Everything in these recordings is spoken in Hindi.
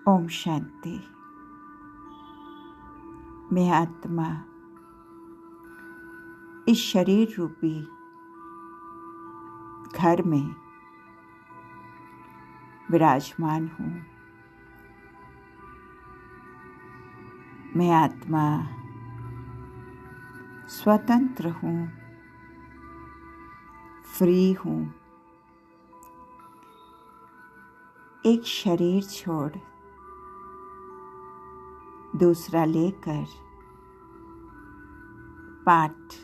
ओम शांति। मैं आत्मा इस शरीर रूपी घर में विराजमान हूँ। मैं आत्मा स्वतंत्र हूँ, फ्री हूँ। एक शरीर छोड़ दूसरा लेकर पाठ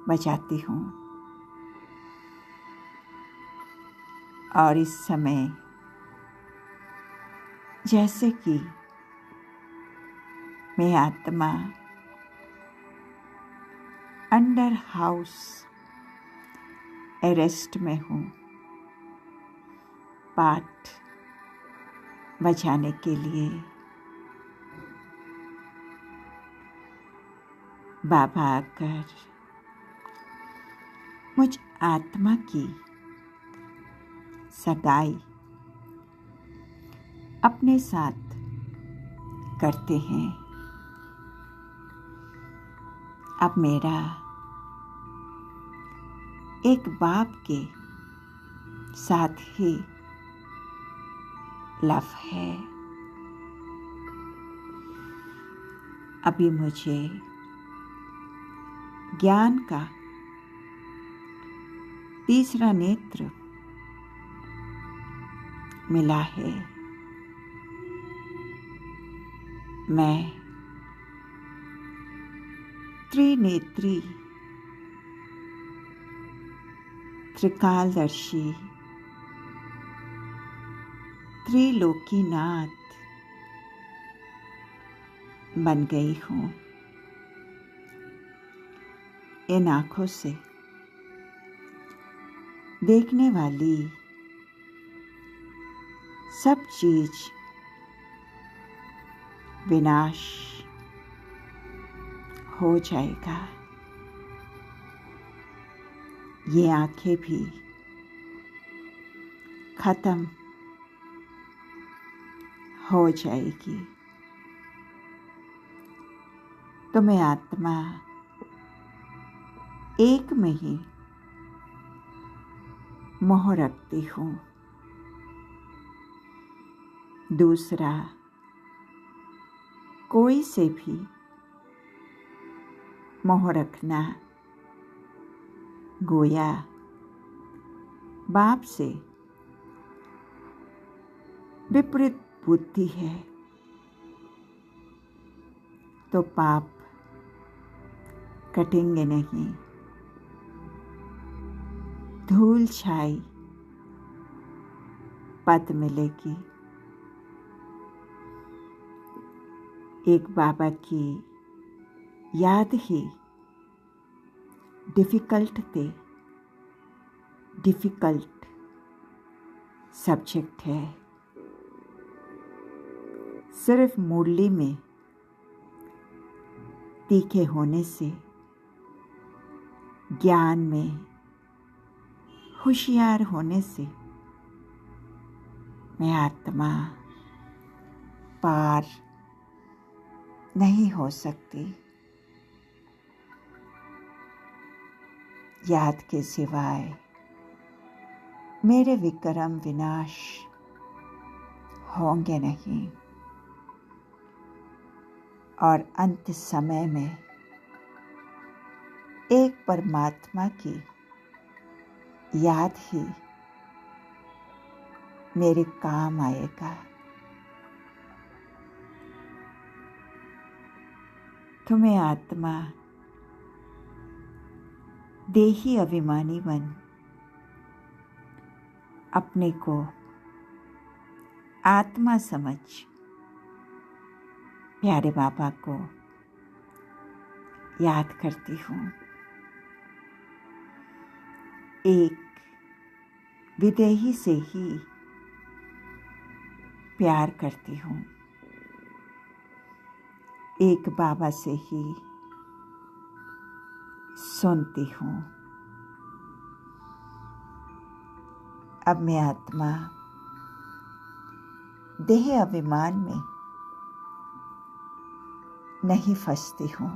बजाती हूँ। और इस समय जैसे कि मैं आत्मा अंडर हाउस अरेस्ट में हूँ, पाठ बजाने के लिए बाबा आकर मुझ आत्मा की सगाई अपने साथ करते हैं। अब मेरा एक बाप के साथ ही लव है। अभी मुझे ज्ञान का तीसरा नेत्र मिला है। मैं त्रिनेत्री, त्रिकालदर्शी, त्रिलोकीनाथ बन गई हूँ। इन आँखों से देखने वाली सब चीज विनाश हो जाएगा। ये आंखें भी खत्म हो जाएगी। तो मैं आत्मा एक में ही मोह रखती हूँ। दूसरा कोई से भी मोह रखना गोया बाप से विपरीत बुद्धि है। तो पाप कटेंगे नहीं। धूल छाई पद मिलेगी। एक बाबा की याद ही डिफिकल्ट सब्जेक्ट है। सिर्फ मुरली में तीखे होने से, ज्ञान में होशियार होने से मैं आत्मा पार नहीं हो सकती। याद के सिवाय मेरे विक्रम विनाश होंगे नहीं। और अंत समय में एक परमात्मा की याद ही मेरे काम आएगा। तो मैं आत्मा देही अभिमानी बन अपने को आत्मा समझ प्यारे बाबा को याद करती हूँ। एक विदेही से ही प्यार करती हूँ। एक बाबा से ही सुनती हूँ। अब मैं आत्मा देह अभिमान में नहीं फंसती हूँ।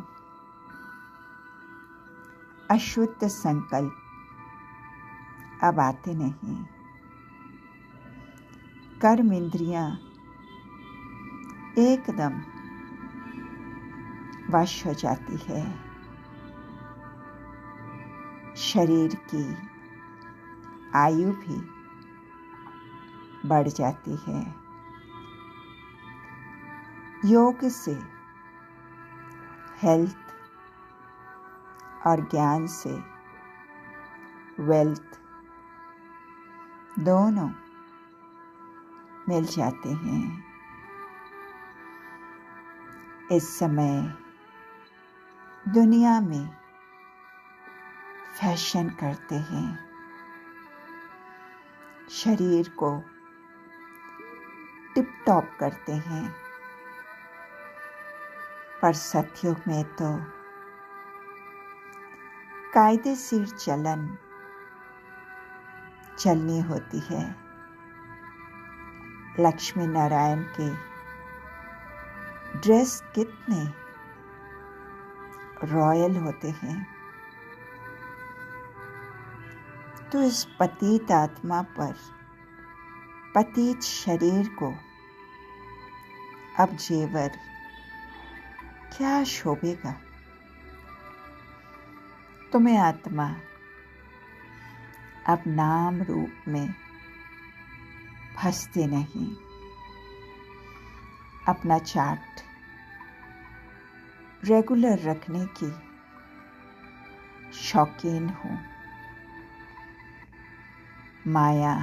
अशुद्ध संकल्प अब आते नहीं। कर्म इंद्रियां एकदम वश हो जाती है। शरीर की आयु भी बढ़ जाती है। योग से हेल्थ और ज्ञान से वेल्थ दोनों मिल जाते हैं। इस समय दुनिया में फैशन करते हैं, शरीर को टिप टॉप करते हैं, पर सतयुग में तो कायदेशीर चलनी होती है। लक्ष्मी नारायण के ड्रेस कितने रॉयल होते हैं। तो इस पतित आत्मा पर, पतित शरीर को अब जेवर क्या शोभेगा। तो मैं आत्मा अब नाम रूप में फंसते नहीं। अपना चार्ट रेगुलर रखने की शौकीन हूँ। माया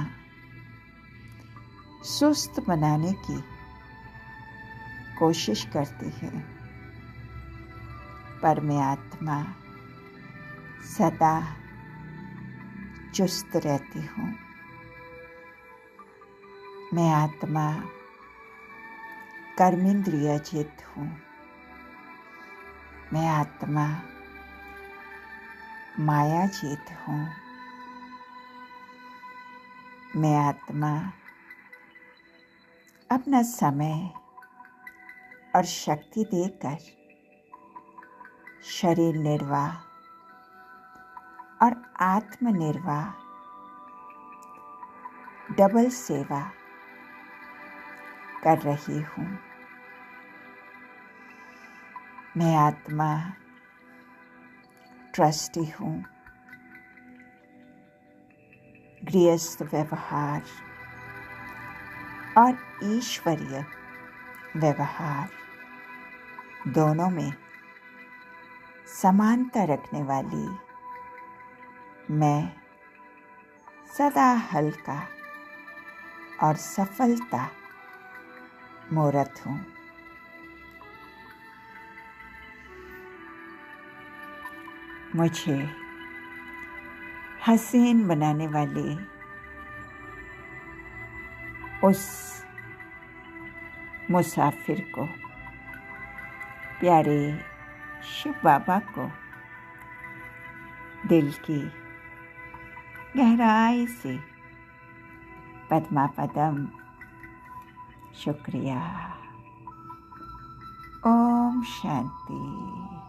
सुस्त बनाने की कोशिश करती है, पर मैं आत्मा सदा चुस्त रहती हूँ। मैं आत्मा कर्मेंद्रियजित हूँ। मैं आत्मा मायाजित हूँ। मैं आत्मा अपना समय और शक्ति देकर शरीर निर्वाह और आत्मनिर्वाह डबल सेवा कर रही हूँ। मैं आत्मा ट्रस्टी हूँ। गृहस्थ व्यवहार और ईश्वरीय व्यवहार दोनों में समानता रखने वाली मैं सदा हल्का और सफलता मूर्त हूँ। मुझे हसीन बनाने वाले उस मुसाफिर को, प्यारे शिव बाबा को दिल की गहराई से पद्मा पदम शुक्रिया। ओम शांति।